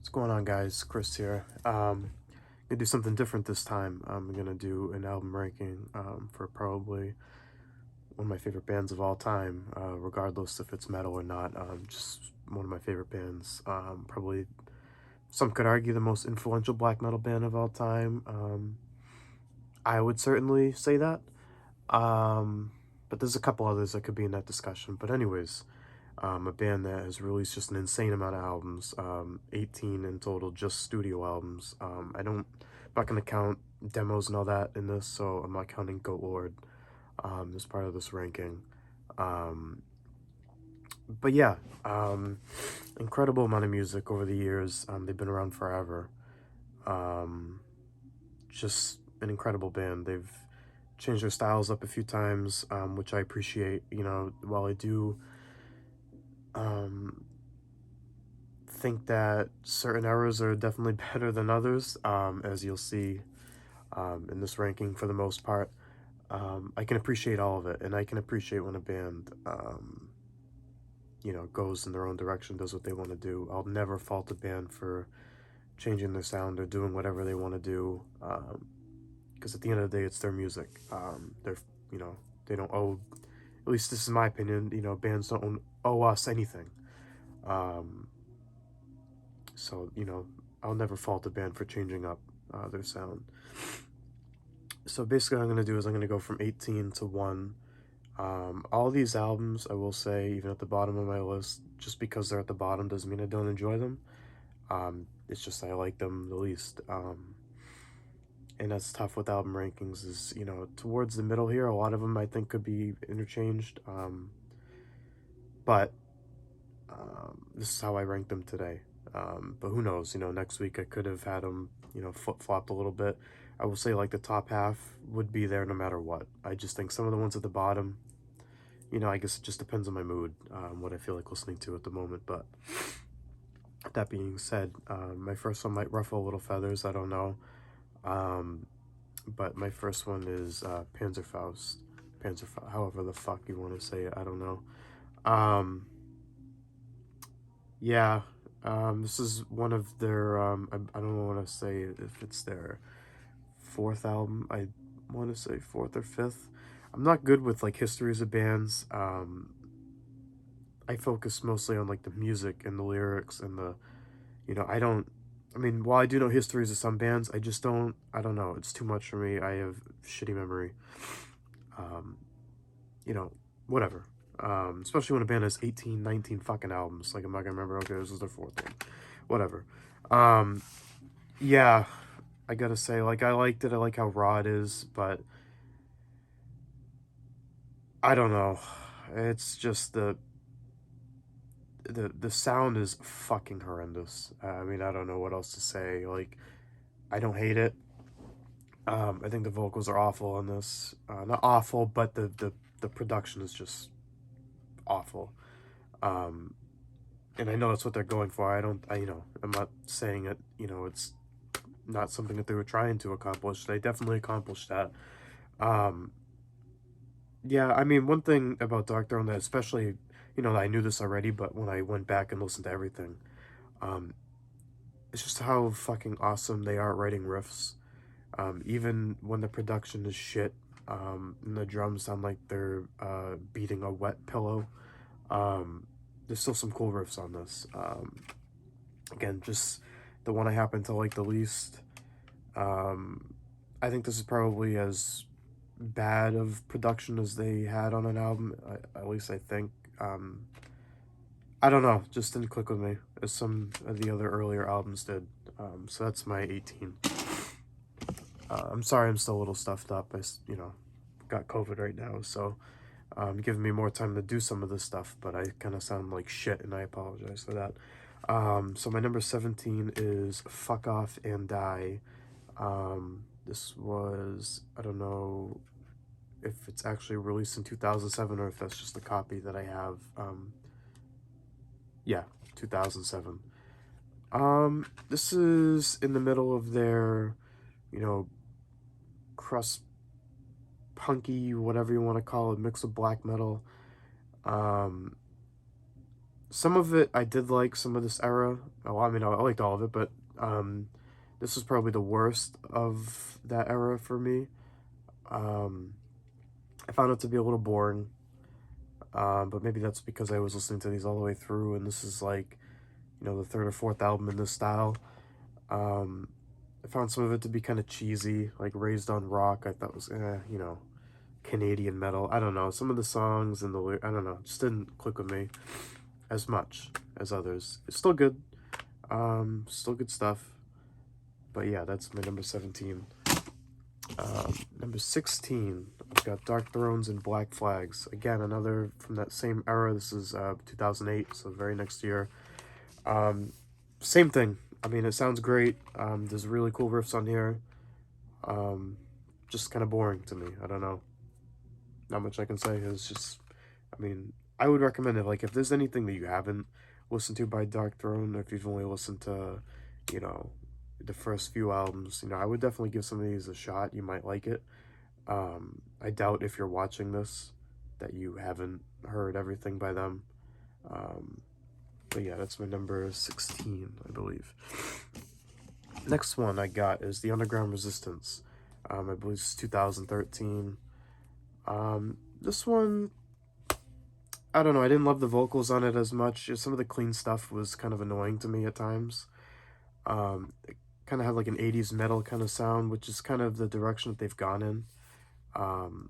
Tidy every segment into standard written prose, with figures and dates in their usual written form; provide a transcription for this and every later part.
What's going on, guys? Chris here. Gonna do something different this time. I'm gonna do an album ranking for probably one of my favorite bands of all time, regardless if it's metal or not. Just one of my favorite bands. Probably some could argue the most influential black metal band of all time. I would certainly say that. Um, but there's a couple others that could be in that discussion. But anyways, a band that has released just an insane amount of albums, 18 in total, just studio albums. I'm not gonna count demos and all that in this, so I'm not counting Goat Lord as part of this ranking. Um, but yeah, incredible amount of music over the years. They've been around forever. Um, just an incredible band. They've changed their styles up a few times, which I appreciate. While I do um, think that certain eras are definitely better than others, as you'll see in this ranking for the most part. I can appreciate all of it, and I can appreciate when a band, goes in their own direction, does what they want to do. I'll never fault a band for changing their sound or doing whatever they want to do, because at the end of the day, it's their music. You know, they don't owe, at least this is my opinion, bands don't owe us anything. Um, So, I'll never fault a band for changing up their sound. So basically, what I'm going to do is I'm going to go from 18 to 1. All these albums, I will say, even at the bottom of my list, just because they're at the bottom doesn't mean I don't enjoy them. It's just I like them the least. And that's tough with album rankings is, towards the middle here, a lot of them I think could be interchanged. But this is how I rank them today. But who knows? Next week I could have had them, flip flopped a little bit. I will say like the top half would be there no matter what. I just think some of the ones at the bottom, I guess it just depends on my mood, what I feel like listening to at the moment. But that being said, my first one might ruffle a little feathers. I don't know. Um, but my first one is Panzerfaust. Panzerfaust, however the fuck you want to say it. I don't know. Um, Yeah, this is one of their, I don't want to say if it's their fourth album. I want to say fourth or fifth. I'm not good with like histories of bands. I focus mostly on like the music and the lyrics and I mean, while I do know histories of some bands, I don't know, it's too much for me. I have shitty memory. Um, you know, Whatever. Especially when a band has 18, 19 fucking albums. Like, I'm not gonna remember, okay, this is their fourth one. Whatever. Um, yeah, I gotta say, like, I liked it. I like how raw it is, but I don't know. It's just the sound is fucking horrendous. I mean, I don't know what else to say. Like, I don't hate it. I think the vocals are awful on this. Not awful, but the production is just awful. Um, and I know that's what they're going for. I'm not saying it, it's not something that they were trying to accomplish. They definitely accomplished that. Um, yeah, I mean, one thing about Darkthrone that especially, I knew this already, but when I went back and listened to everything, um, it's just how fucking awesome they are at writing riffs. Even when the production is shit, and the drums sound like they're beating a wet pillow. Um, there's still some cool riffs on this. Again, just the one I happen to like the least. Um, I think this is probably as bad of production as they had on an album. At least I think. I don't know, just didn't click with me as some of the other earlier albums did. So that's my 18. I'm sorry, I'm still a little stuffed up. Got COVID right now, so giving me more time to do some of this stuff. But I kind of sound like shit, and I apologize for that. So my number 17 is "Fuck Off and Die." This was, I don't know if it's actually released in 2007 or if that's just a copy that I have. Yeah, 2007. This is in the middle of their, you know, crust punky, whatever you want to call it, mix of black metal. Um, some of it I did like, some of this era. Oh, I mean, I liked all of it, but this was probably the worst of that era for me. Um, I found it to be a little boring, but maybe that's because I was listening to these all the way through, and this is like, the third or fourth album in this style. Um, I found some of it to be kind of cheesy, like Raised on Rock. I thought was, Canadian metal. I don't know. Some of the songs and I don't know, just didn't click with me as much as others. It's still good. Still good stuff. But yeah, that's my number 17. Number 16, I've got Dark Thrones and Black Flags. Again, another from that same era. This is 2008, so very next year. Um, Same thing. I mean, it sounds great. There's really cool riffs on here. Um, just kind of boring to me. I don't know. Not much I can say. It's just, I mean, I would recommend it. Like, if there's anything that you haven't listened to by Darkthrone, or if you've only listened to, you know, the first few albums, I would definitely give some of these a shot. You might like it. I doubt if you're watching this that you haven't heard everything by them. Um, but yeah, that's my number 16, I believe. Next one I got is The Underground Resistance. I believe it's 2013. This one, I don't know, I didn't love the vocals on it as much. Some of the clean stuff was kind of annoying to me at times. It kind of had like an 80s metal kind of sound, which is kind of the direction that they've gone in um,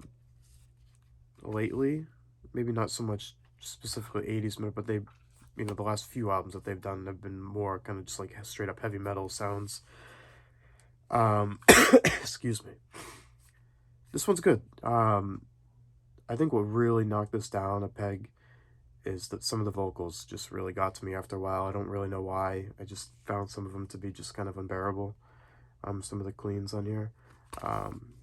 lately. Maybe not so much specifically 80s metal, but the last few albums that they've done have been more kind of just like straight up heavy metal sounds. Um, excuse me. This one's good. I think what really knocked this down a peg is that some of the vocals just really got to me after a while. I don't really know why. I just found some of them to be just kind of unbearable. Some of the cleans on here. Um,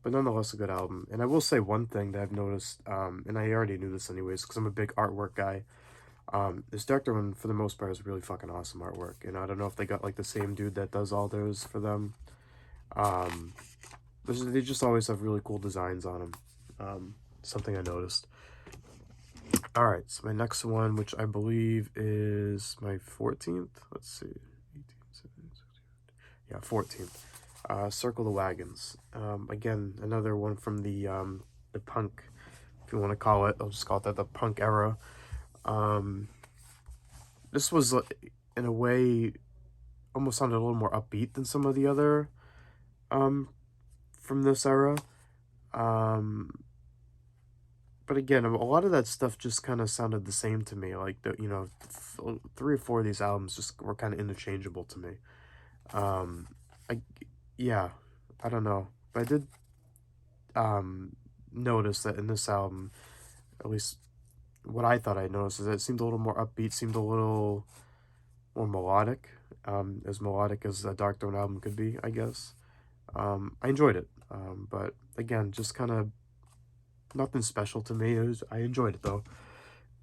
but nonetheless, a good album. And I will say one thing that I've noticed, and I already knew this anyways, because I'm a big artwork guy. This Darkthrone, for the most part, is really fucking awesome artwork. And I don't know if they got like the same dude that does all those for them. Um, they just always have really cool designs on them. Something I noticed. All right, so my next one, which I believe is my 14th. Let's see, 18, 17, 16. Yeah, 14th. Circle the Wagons. Again, another one from the punk, if you want to call it. I'll just call it that, the punk era. This was, in a way, almost sounded a little more upbeat than some of the other from this era. But again, a lot of that stuff just kind of sounded the same to me. Like, 3 or 4 of these albums just were kind of interchangeable to me. Um, I, yeah, I don't know. But I did notice that in this album, at least what I thought I noticed, is that it seemed a little more upbeat, seemed a little more melodic, as melodic as a Darkthrone album could be, I guess. I enjoyed it, but again, just kind of nothing special to me. I enjoyed it though.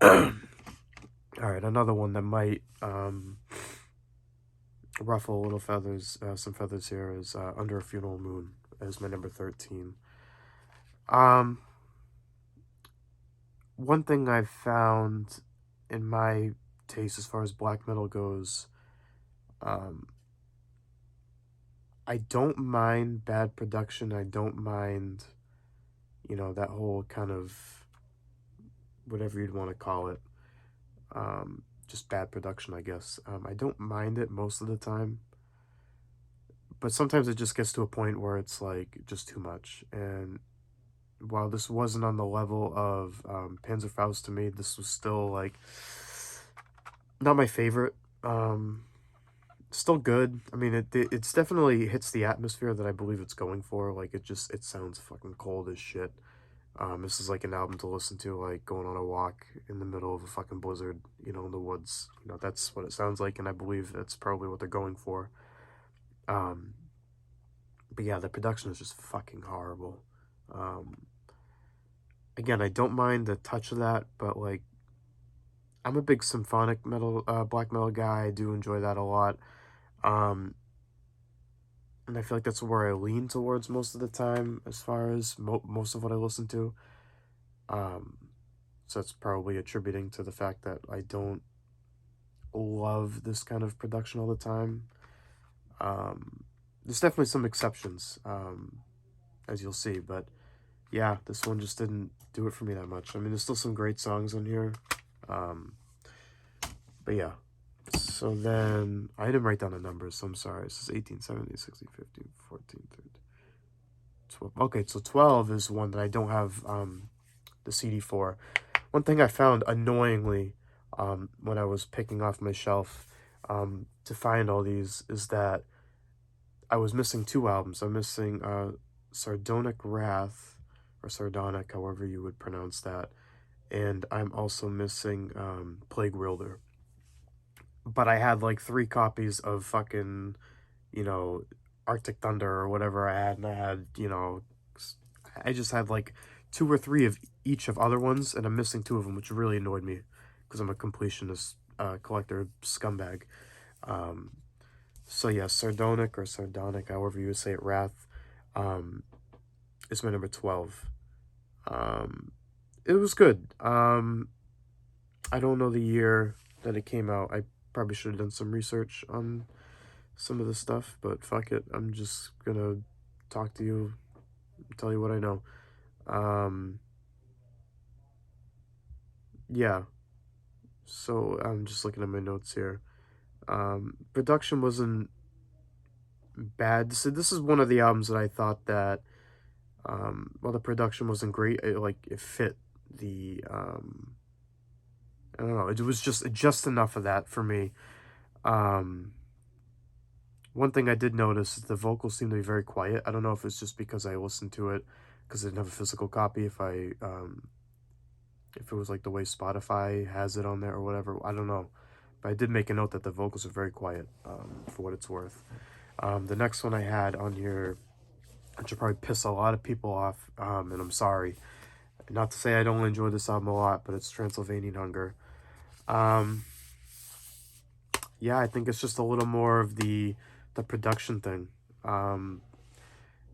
All right, another one that might ruffle a little feathers, some feathers here is Under a Funeral Moon as my number 13. Um, One thing I've found in my taste as far as black metal goes, um, I don't mind bad production. I don't mind, that whole kind of whatever you'd want to call it. Just bad production, I guess. I don't mind it most of the time, but sometimes it just gets to a point where it's like just too much. And while this wasn't on the level of Panzerfaust to me, this was still like not my favorite. Still good. I mean, it's definitely hits the atmosphere that I believe it's going for. Like it sounds fucking cold as shit. This is like an album to listen to, like going on a walk in the middle of a fucking blizzard, in the woods. That's what it sounds like, and I believe that's probably what they're going for. Um, but yeah, the production is just fucking horrible. Um, Again, I don't mind the touch of that, but like, I'm a big symphonic metal, black metal guy. I do enjoy that a lot. Um, and I feel like that's where I lean towards most of the time, as far as most of what I listen to. Um, So that's probably attributing to the fact that I don't love this kind of production all the time. Um, there's definitely some exceptions, as you'll see, but yeah, this one just didn't do it for me that much. I mean, there's still some great songs on here, um, but yeah. So then, I didn't write down the numbers, so I'm sorry. This is 18, 17, 16, 15, 14, 13, 12. Okay, so 12 is one that I don't have the CD for. One thing I found annoyingly when I was picking off my shelf to find all these is that I was missing two albums. I'm missing Sardonic Wrath, or Sardonic, however you would pronounce that, and I'm also missing Plague Wielder. But I had like 3 copies of fucking, you know, Arctic Thunder or whatever I had, and I had, I just had like 2 or 3 of each of other ones, and I'm missing 2 of them, which really annoyed me because I'm a completionist collector scumbag. Um, so yeah, Sardonic or Sardonic, however you would say it, Wrath, um, is my number 12. Um, it was good. I don't know the year that it came out. I probably should have done some research on some of the stuff, but fuck it. I'm just gonna talk to you, tell you what I know. Um, yeah, so I'm just looking at my notes here. Production wasn't bad. This is one of the albums that I thought that, while the production wasn't great, it fit the, I don't know, it was just enough of that for me. Um, One thing I did notice is the vocals seem to be very quiet. I don't know if it's just because I listened to it because I didn't have a physical copy. If it was like the way Spotify has it on there or whatever, I don't know. But I did make a note that the vocals are very quiet, for what it's worth. The next one I had on here, which will probably piss a lot of people off, and I'm sorry. Not to say I don't enjoy this album a lot, but it's Transylvanian Hunger. Um, yeah, I think it's just a little more of the production thing. Um,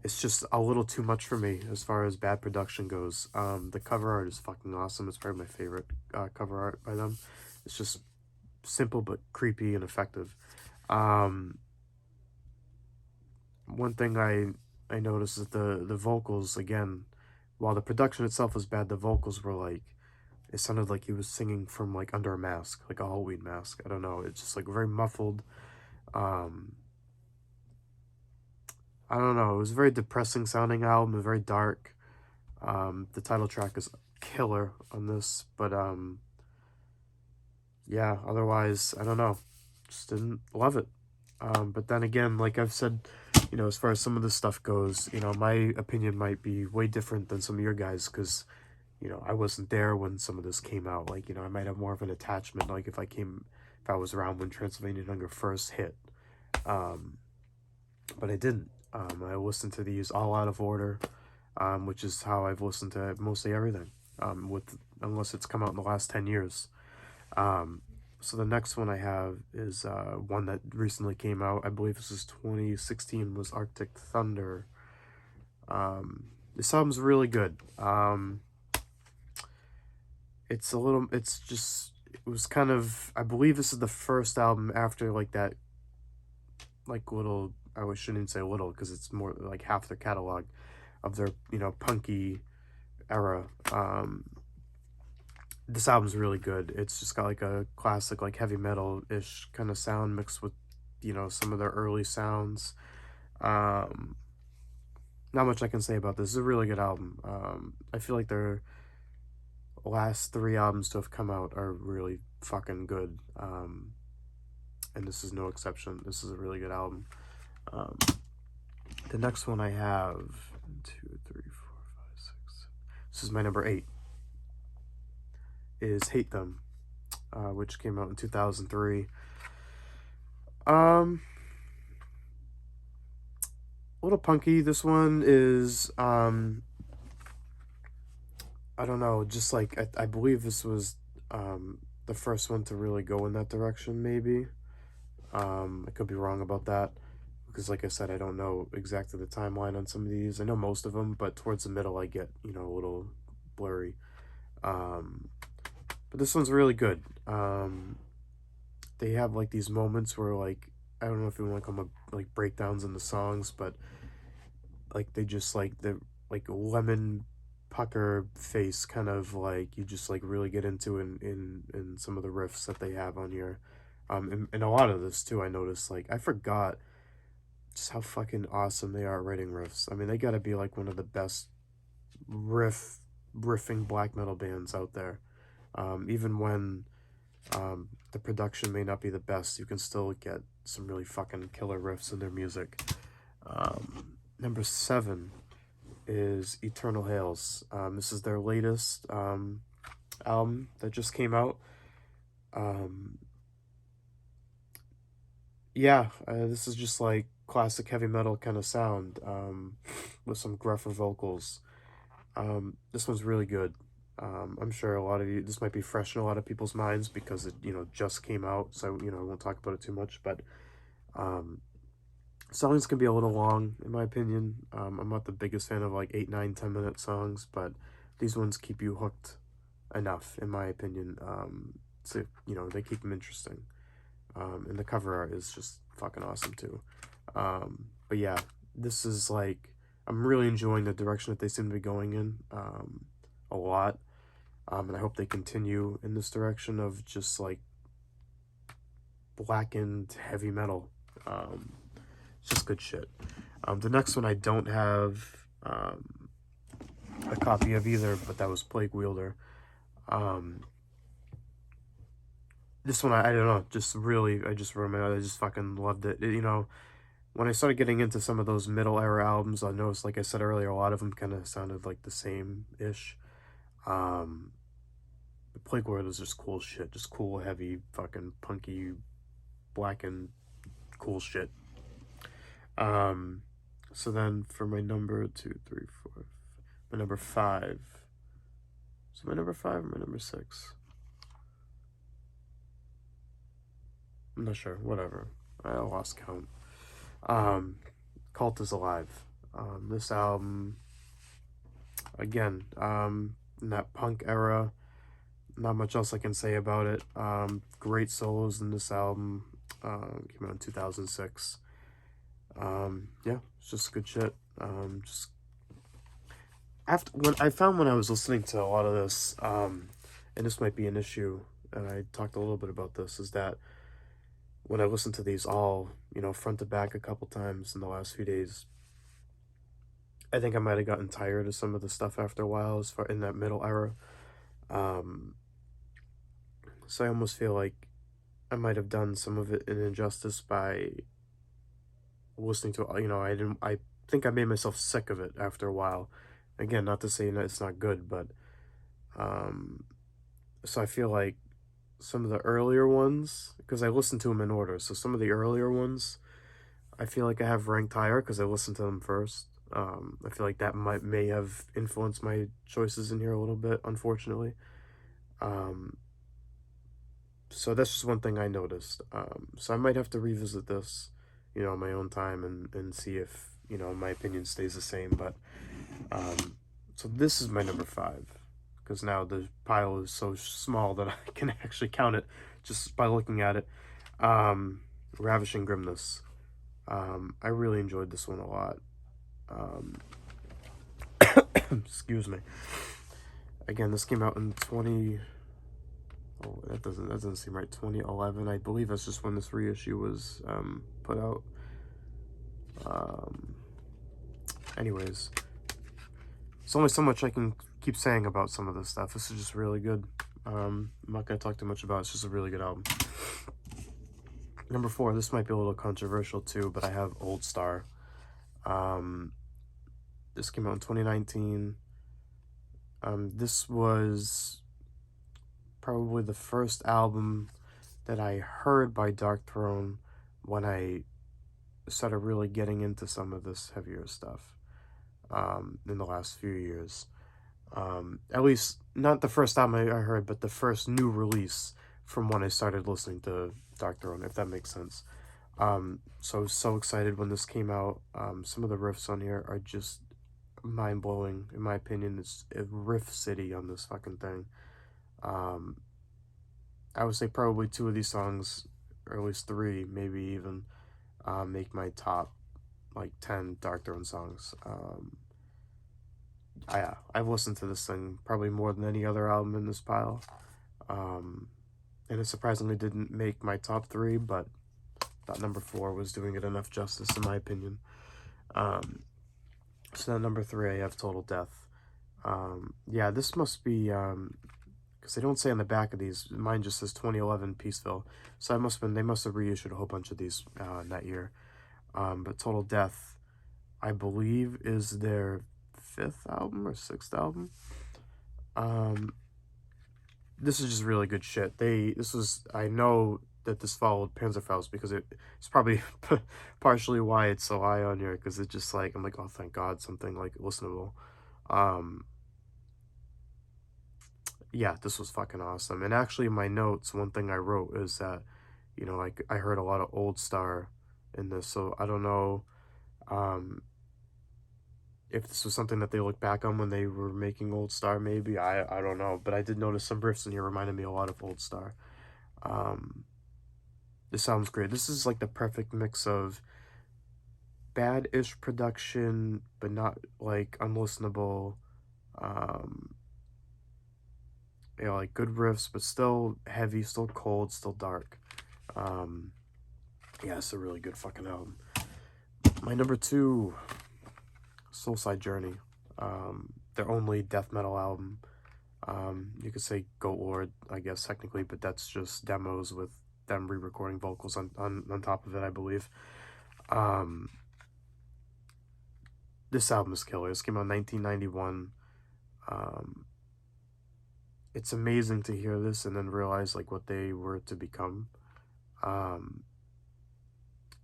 it's just a little too much for me as far as bad production goes. The cover art is fucking awesome. It's probably my favorite cover art by them. It's just simple but creepy and effective. Um, One thing I noticed is the vocals again. While the production itself was bad, the vocals were like, it sounded like he was singing from like under a mask, like a Halloween mask. I don't know. It's just like very muffled. Um, I don't know. It was a very depressing sounding album, very dark. The title track is killer on this, but yeah. Otherwise, I don't know. Just didn't love it. But then again, like I've said, as far as some of this stuff goes, my opinion might be way different than some of your guys because I wasn't there when some of this came out. Like, I might have more of an attachment. Like if I was around when Transylvanian Hunger first hit. Um, but I didn't. I listened to these all out of order, which is how I've listened to mostly everything. Unless it's come out in the last 10 years. Um, so the next one I have is one that recently came out. I believe this is 2016. Was Arctic Thunder. This album's really good. It was kind of, I believe this is the first album after like that, like little, shouldn't say little because it's more like half their catalog of their, punky era. This album's really good. It's just got like a classic, like heavy metal-ish kind of sound mixed with, some of their early sounds. Um, Not much I can say about this. It's a really good album. I feel like their last 3 albums to have come out are really fucking good. And this is no exception. This is a really good album. Um, the next one I have, 2, 3, 4, 5, 6. This is my number 8. Is Hate Them, which came out in 2003. A little punky. This one is, I don't know, just like, I believe this was the first one to really go in that direction, maybe. I could be wrong about that, because like I said, I don't know exactly the timeline on some of these. I know most of them, but towards the middle I get, a little blurry. Um, but this one's really good. They have like these moments where like I don't know if you want to call them like breakdowns in the songs, but like they just like the like lemon pucker face kind of like you just like really get into in some of the riffs that they have on here. And a lot of this too, I noticed like I forgot just how fucking awesome they are at writing riffs. I mean, they gotta be like one of the best riffing black metal bands out there. Even when the production may not be the best, you can still get some really fucking killer riffs in their music. Number 7 is Eternal Hails. This is their latest album that just came out. Um, yeah, this is just like classic heavy metal kind of sound with some gruffer vocals. This one's really good. I'm sure a lot of you, this might be fresh in a lot of people's minds because it, just came out. So, I won't talk about it too much, but um, songs can be a little long, in my opinion. I'm not the biggest fan of like 8, 9, 10 minute songs, but these ones keep you hooked enough, in my opinion. So, they keep them interesting. And the cover art is just fucking awesome too. But yeah, this is like, I'm really enjoying the direction that they seem to be going in a lot. And I hope they continue in this direction of just like blackened heavy metal. It's just good shit. The next one I don't have a copy of either, but that was Plague Wielder. This one, I don't know, just really, I just remember, I just fucking loved it. When I started getting into some of those middle era albums, I noticed, like I said earlier, a lot of them kind of sounded like the same-ish. Um, Plague Wielder is just cool shit, just cool, heavy, fucking punky, black and cool shit. So then for my number 2, 3, 4, my number 5. So my number 5 or my number 6? I'm not sure. Whatever. I lost count. Cult is Alive. This album, again, in that punk era, not much else I can say about it. Great solos in this album. Came out in 2006. Yeah, it's just good shit. Just after when I was listening to a lot of this, and this might be an issue, and I talked a little bit about this, is that when I listened to these all, front to back a couple times in the last few days, I think I might have gotten tired of some of the stuff after a while, as far in that middle era. Um, so I almost feel like I might have done some of it an injustice by listening to, I think I made myself sick of it after a while. Again, not to say that it's not good, but um, so I feel like some of the earlier ones, because I listened to them in order, so some of the earlier ones, I feel like I have ranked higher because I listened to them first. I feel like that may have influenced my choices in here a little bit, unfortunately. Um, so that's just one thing I noticed. So I might have to revisit this, on my own time and see if, my opinion stays the same. But so this is my number 5 because now the pile is so small that I can actually count it just by looking at it. Ravishing Grimness. I really enjoyed this one a lot. Excuse me. Again, this came out in 20. Oh, that doesn't seem right. 2011, I believe that's just when this reissue was put out. Anyways, there's only so much I can keep saying about some of this stuff. This is just really good. I'm not gonna talk too much about it. It's just a really good album. Number 4, this might be a little controversial too, but I have Old Star. This came out in 2019. This was probably the first album that I heard by Darkthrone when I started really getting into some of this heavier stuff in the last few years. At least, not the first album I heard, but the first new release from when I started listening to Darkthrone, if that makes sense. So I was so excited when this came out. Some of the riffs on here are just mind-blowing, in my opinion. It's a riff city on this fucking thing. Um, I would say probably two of these songs, or at least three, maybe even, make my top like 10 Darkthrone songs. I've listened to this thing probably more than any other album in this pile. Um, and it surprisingly didn't make my top three, but that number four was doing it enough justice, in my opinion. Um, so at number three, I have Total Death. Yeah, this must be, because they don't say on the back of these. Mine just says 2011 Peaceville. So they must have reissued a whole bunch of these in that year. But Total Death, I believe, is their fifth album or sixth album. This is just really good shit. I know that this followed Panzerfaust because it's probably partially why it's so high on here, because it's just like, I'm like, oh, thank God, something like listenable. Yeah, this was fucking awesome. And actually, in my notes, one thing I wrote is that, I heard a lot of Old Star in this, so I don't know if this was something that they look back on when they were making Old Star. Maybe, I don't know, but I did notice some riffs in here reminded me a lot of Old Star. This sounds great. This is like the perfect mix of bad-ish production, but not like unlistenable. Um, like good riffs, but still heavy, still cold, still dark. Yeah, it's a really good fucking album. My number two, Soulside Journey. Their only death metal album. You could say Goat Lord, I guess, technically, but that's just demos with them re-recording vocals on top of it, I believe. This album is killer. This came out in 1991. It's amazing to hear this and then realize like what they were to become.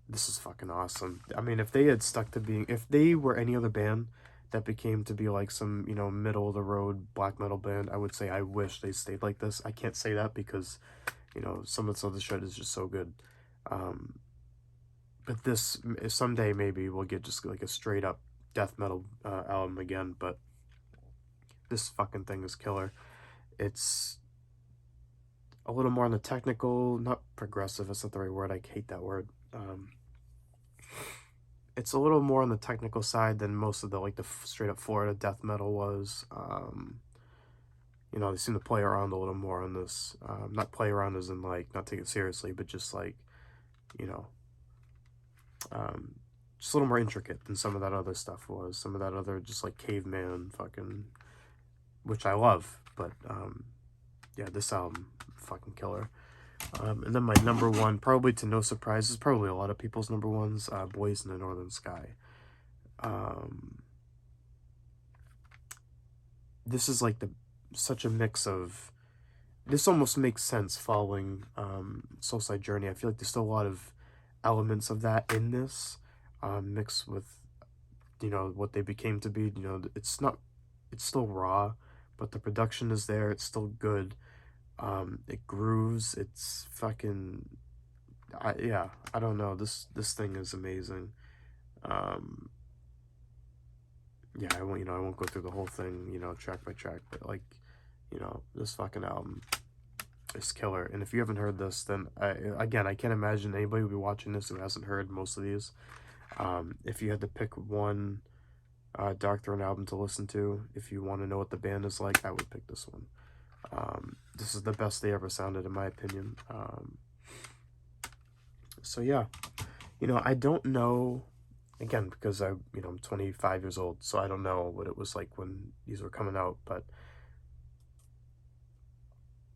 This is fucking awesome. I mean, if they were any other band that became to be like some, middle of the road black metal band, I would say I wish they stayed like this. I can't say that because, some of this other shit is just so good. But this, someday maybe we'll get just like a straight up death metal album again, but this fucking thing is killer. It's a little more on the technical, not progressive, that's not the right word, I hate that word. It's a little more on the technical side than most of the straight up Florida death metal was. They seem to play around a little more on this. Not play around as in like not take it seriously, but just like, you know, just a little more intricate than some of that other stuff was. Some of that other just like caveman fucking, which I love, but yeah, this album fucking killer. And then my number one, probably to no surprise, is probably a lot of people's number ones, Boys in the Northern Sky. This is like such a mix of, this almost makes sense following Soulside Journey. I feel like there's still a lot of elements of that in this, mixed with, what they became to be. It's still raw, but the production is there, it's still good. It grooves, it's fucking, yeah, I don't know, this thing is amazing. Yeah, I won't go through the whole thing, track by track, but like, this fucking album is killer. And if you haven't heard this, then again, I can't imagine anybody will be watching this who hasn't heard most of these. If you had to pick one Darkthrone album to listen to, if you want to know what the band is like, I would pick this one. This is the best they ever sounded, in my opinion. So yeah, I don't know, again, because I'm 25 years old, so I don't know what it was like when these were coming out, but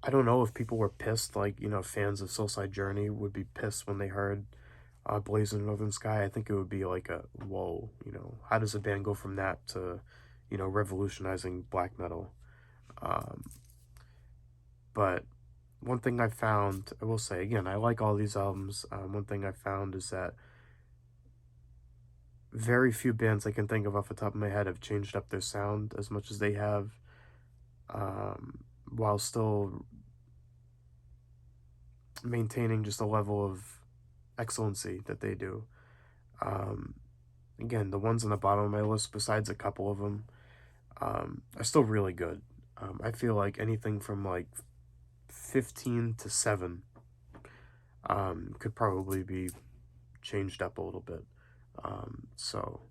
I don't know if people were pissed, like, fans of Soulside Journey would be pissed when they heard Blazing Northern Sky. I think it would be like a, whoa, how does a band go from that to, revolutionizing black metal? But one thing I found, I will say, again, I like all these albums. One thing I found is that very few bands I can think of off the top of my head have changed up their sound as much as they have, while still maintaining just a level of excellency that they do. Again, the ones on the bottom of my list, besides a couple of them, are still really good. I feel like anything from like 15 to 7 could probably be changed up a little bit. Um, so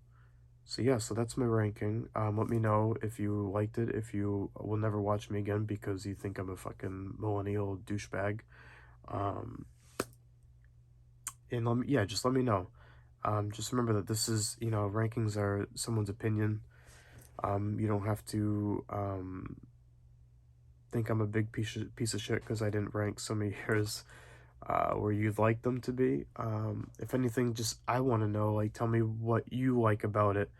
yeah, so that's my ranking. Let me know if you liked it, if you will never watch me again because you think I'm a fucking millennial douchebag. Um, and yeah, just let me know. Just remember that this is, rankings are someone's opinion. You don't have to think I'm a big piece of shit because I didn't rank some of yours where you'd like them to be. If anything, just I want to know, like, tell me what you like about it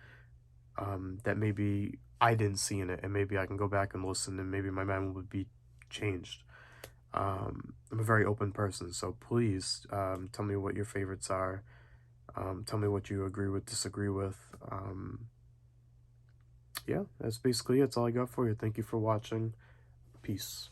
that maybe I didn't see in it, and maybe I can go back and listen, and maybe my mind would be changed. I'm a very open person, so please tell me what your favorites are. Tell me what you agree with, disagree with. Yeah, that's basically it. That's all I got for you. Thank you for watching. Peace.